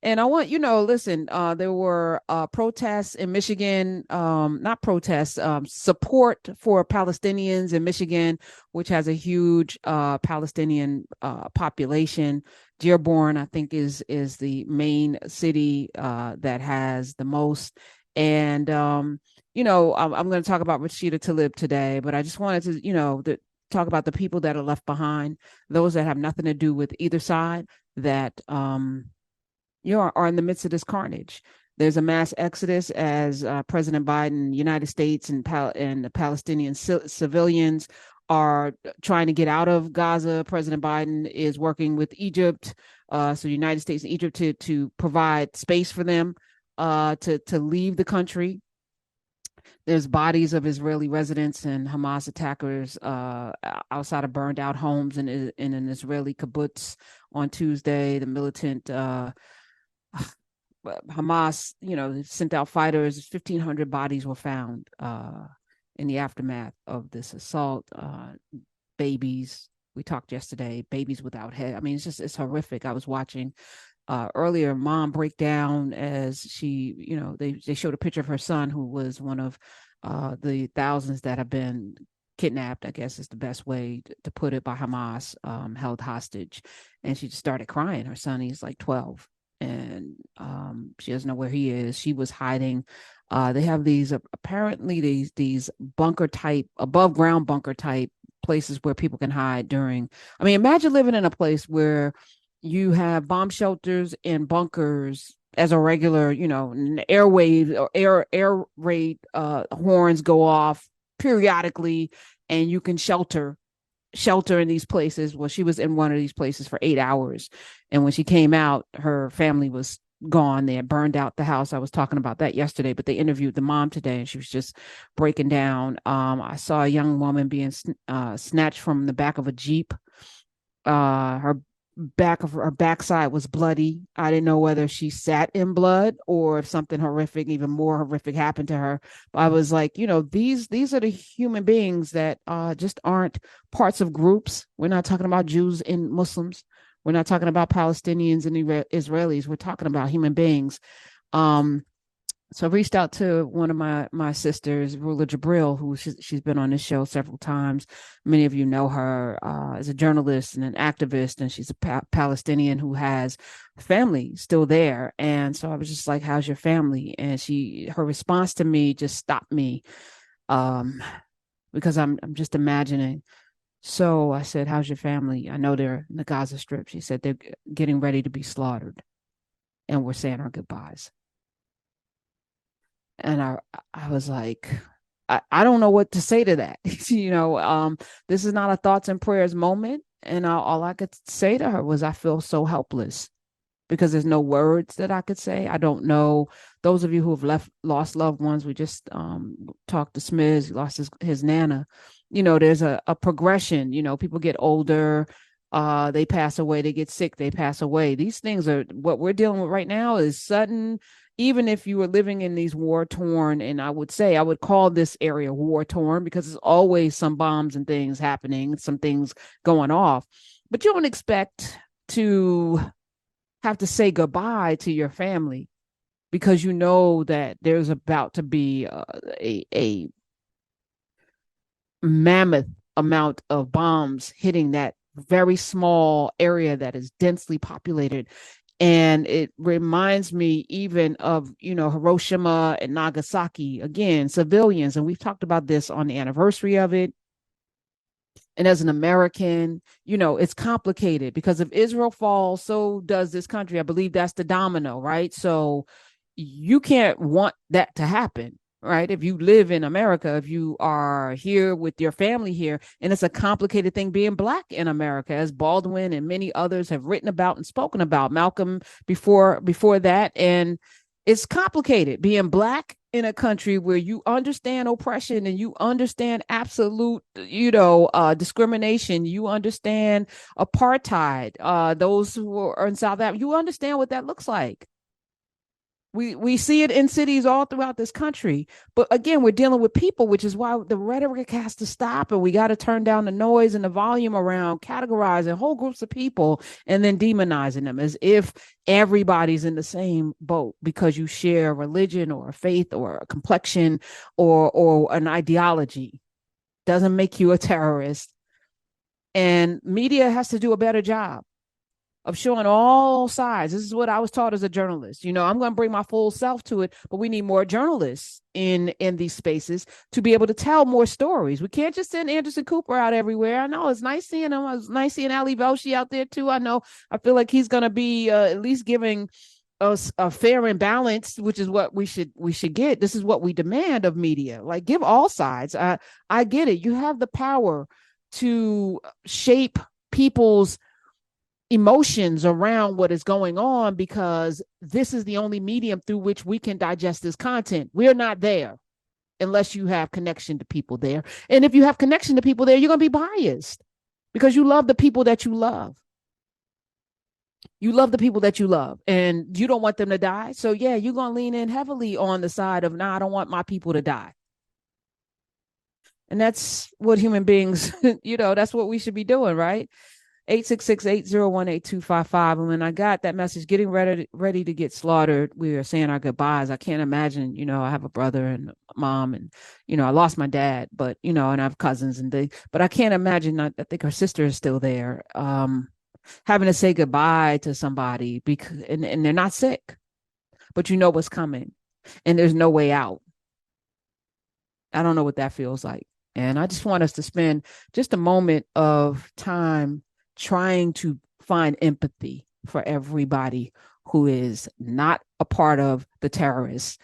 And I want, listen, there were protests in Michigan, not protests, support for Palestinians in Michigan, which has a huge Palestinian population. Dearborn, I think, is the main city that has the most. And I'm going to talk about Rashida Tlaib today, but I just wanted to, talk about the people that are left behind, those that have nothing to do with either side, that are in the midst of this carnage. There's a mass exodus as President Biden, United States, and the Palestinian civilians are trying to get out of Gaza. President Biden is working with Egypt, so United States and Egypt to provide space for them to leave the country. There's bodies of Israeli residents and Hamas attackers outside of burned out homes in an Israeli kibbutz on Tuesday. The militant Hamas, sent out fighters. 1,500 bodies were found in the aftermath of this assault. Babies, we talked yesterday, babies without head. I mean, it's horrific. I was watching earlier, mom break down as she, they showed a picture of her son, who was one of the thousands that have been kidnapped, I guess is the best way to put it, by Hamas, held hostage. And she just started crying. Her son, he's like 12. And she doesn't know where he is. She was hiding. They have these apparently these bunker type, above ground bunker type places where people can hide during. I mean, imagine living in a place where you have bomb shelters and bunkers as a regular, airwave or air raid horns go off periodically, and you can shelter in these places. Well, she was in one of these places for 8 hours, and when she came out, her family was gone. They had burned out the house. I was talking about that yesterday, but they interviewed the mom today, and she was just breaking down. I saw a young woman being snatched from the back of a Jeep. Her backside was bloody. I didn't know whether she sat in blood or if something horrific, even more horrific, happened to her. But I was like, these are the human beings that just aren't parts of groups. We're not talking about Jews and Muslims. We're not talking about Palestinians and Israelis. We're talking about human beings. So I reached out to one of my sisters, Rula Jabril, who she's been on this show several times. Many of you know her as a journalist and an activist, and she's a Palestinian who has family still there. And so I was just like, "How's your family?" And her response to me just stopped me, because I'm just imagining. So I said, "How's your family?" I know they're in the Gaza Strip. She said they're getting ready to be slaughtered, and we're saying our goodbyes. And I was like, I don't know what to say to that. This is not a thoughts and prayers moment. And all I could say to her was, I feel so helpless, because there's no words that I could say. I don't know. Those of you who have lost loved ones, we just talked to Smiz, he lost his Nana. There's a progression. People get older, they pass away, they get sick, they pass away. These things are what we're dealing with right now, is sudden. Even if you were living in these war-torn, and I would call this area war-torn, because there's always some bombs and things happening, some things going off, but you don't expect to have to say goodbye to your family, because you know that there's about to be a mammoth amount of bombs hitting that very small area that is densely populated. And it reminds me even of, Hiroshima and Nagasaki, again, civilians. And we've talked about this on the anniversary of it. And as an American, it's complicated, because if Israel falls, so does this country. I believe that's the domino, right? So you can't want that to happen, right? If you live in America, if you are here with your family here, and it's a complicated thing being Black in America, as Baldwin and many others have written about and spoken about, Malcolm before that. And it's complicated being Black in a country where you understand oppression and you understand absolute, discrimination. You understand apartheid. Those who are in South Africa, you understand what that looks like. We see it in cities all throughout this country. But again, we're dealing with people, which is why the rhetoric has to stop, and we got to turn down the noise and the volume around categorizing whole groups of people and then demonizing them as if everybody's in the same boat because you share a religion or a faith or a complexion or an ideology. Doesn't make you a terrorist. And media has to do a better job of showing all sides. This is what I was taught as a journalist. I'm going to bring my full self to it, but we need more journalists in these spaces to be able to tell more stories. We can't just send Anderson Cooper out everywhere. I know it's nice seeing him. It's nice seeing Ali Velshi out there too. I feel like he's going to be at least giving us a fair and balanced, which is what we should get. This is what we demand of media. Like, give all sides. I get it. You have the power to shape people's emotions around what is going on because this is the only medium through which we can digest this content. We're not there unless you have connection to people there. And if you have connection to people there, you're going to be biased because you love the people that you love. You love the people that you love and you don't want them to die. So yeah, you're going to lean in heavily on the side of, I don't want my people to die. And that's what human beings, that's what we should be doing, right? 866-801-8255. And when I got that message, getting ready to get slaughtered, we were saying our goodbyes. I can't imagine, I have a brother and a mom and, I lost my dad, but, and I have cousins but I can't imagine, I think her sister is still there, having to say goodbye to somebody because, and they're not sick, but you know what's coming and there's no way out. I don't know what that feels like. And I just want us to spend just a moment of time trying to find empathy for everybody who is not a part of the terrorists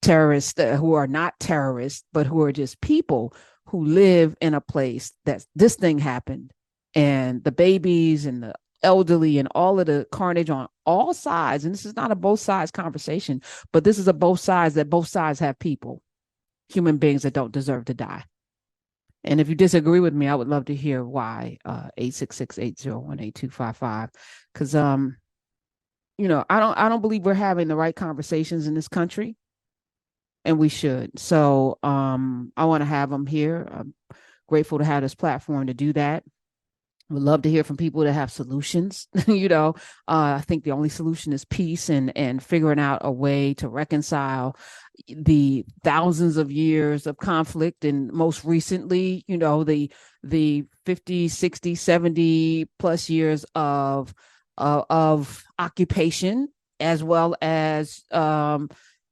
who are not terrorists, but who are just people who live in a place that this thing happened, and the babies and the elderly and all of the carnage on all sides. And this is not a both sides conversation, but this is a both sides that both sides have people, human beings that don't deserve to die. And if you disagree with me, I would love to hear why. 866-801-8255. Because I don't believe we're having the right conversations in this country, and we should. So I want to have them here. I'm grateful to have this platform to do that. Would love to hear from people that have solutions. I think the only solution is peace and figuring out a way to reconcile the thousands of years of conflict, and most recently, the 50, 60, 70 plus years of occupation, as well as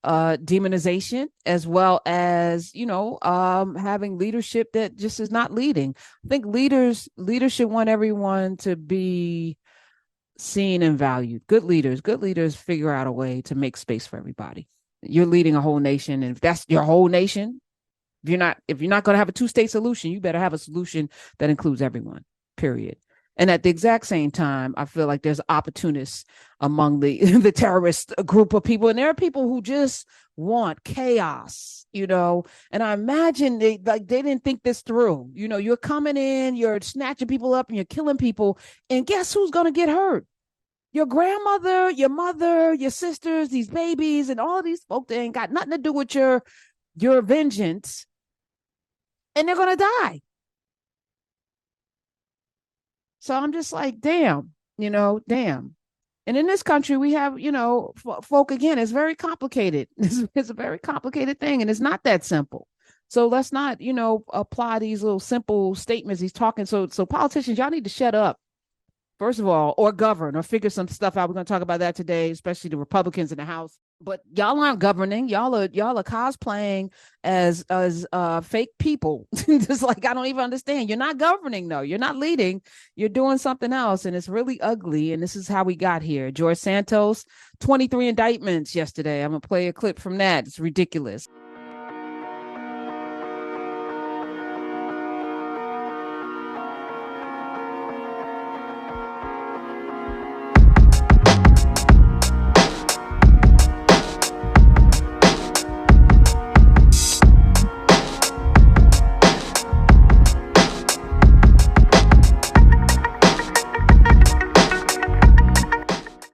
demonization, as well as having leadership that just is not leading. I think leaders should want everyone to be seen and valued. Good leaders figure out a way to make space for everybody. You're leading a whole nation, and if that's your whole nation, if you're not going to have a two-state solution, you better have a solution that includes everyone, period. And at the exact same time, I feel like there's opportunists among the terrorist group of people. And there are people who just want chaos, and I imagine they didn't think this through. You're coming in, you're snatching people up and you're killing people. And guess who's going to get hurt? Your grandmother, your mother, your sisters, these babies, and all these folks that ain't got nothing to do with your vengeance. And they're going to die. So I'm just like, damn. And in this country, we have, folk, again, it's very complicated. It's a very complicated thing, and it's not that simple. So let's not, apply these little simple statements he's talking. So politicians, y'all need to shut up, first of all, or govern, or figure some stuff out. We're going to talk about that today, especially the Republicans in the House. But y'all aren't governing. Y'all are cosplaying as fake people. Just like, I don't even understand. You're not governing, though. You're not leading. You're doing something else, and it's really ugly. And this is how we got here. George Santos, 23 indictments yesterday. I'm gonna play a clip from that. It's ridiculous.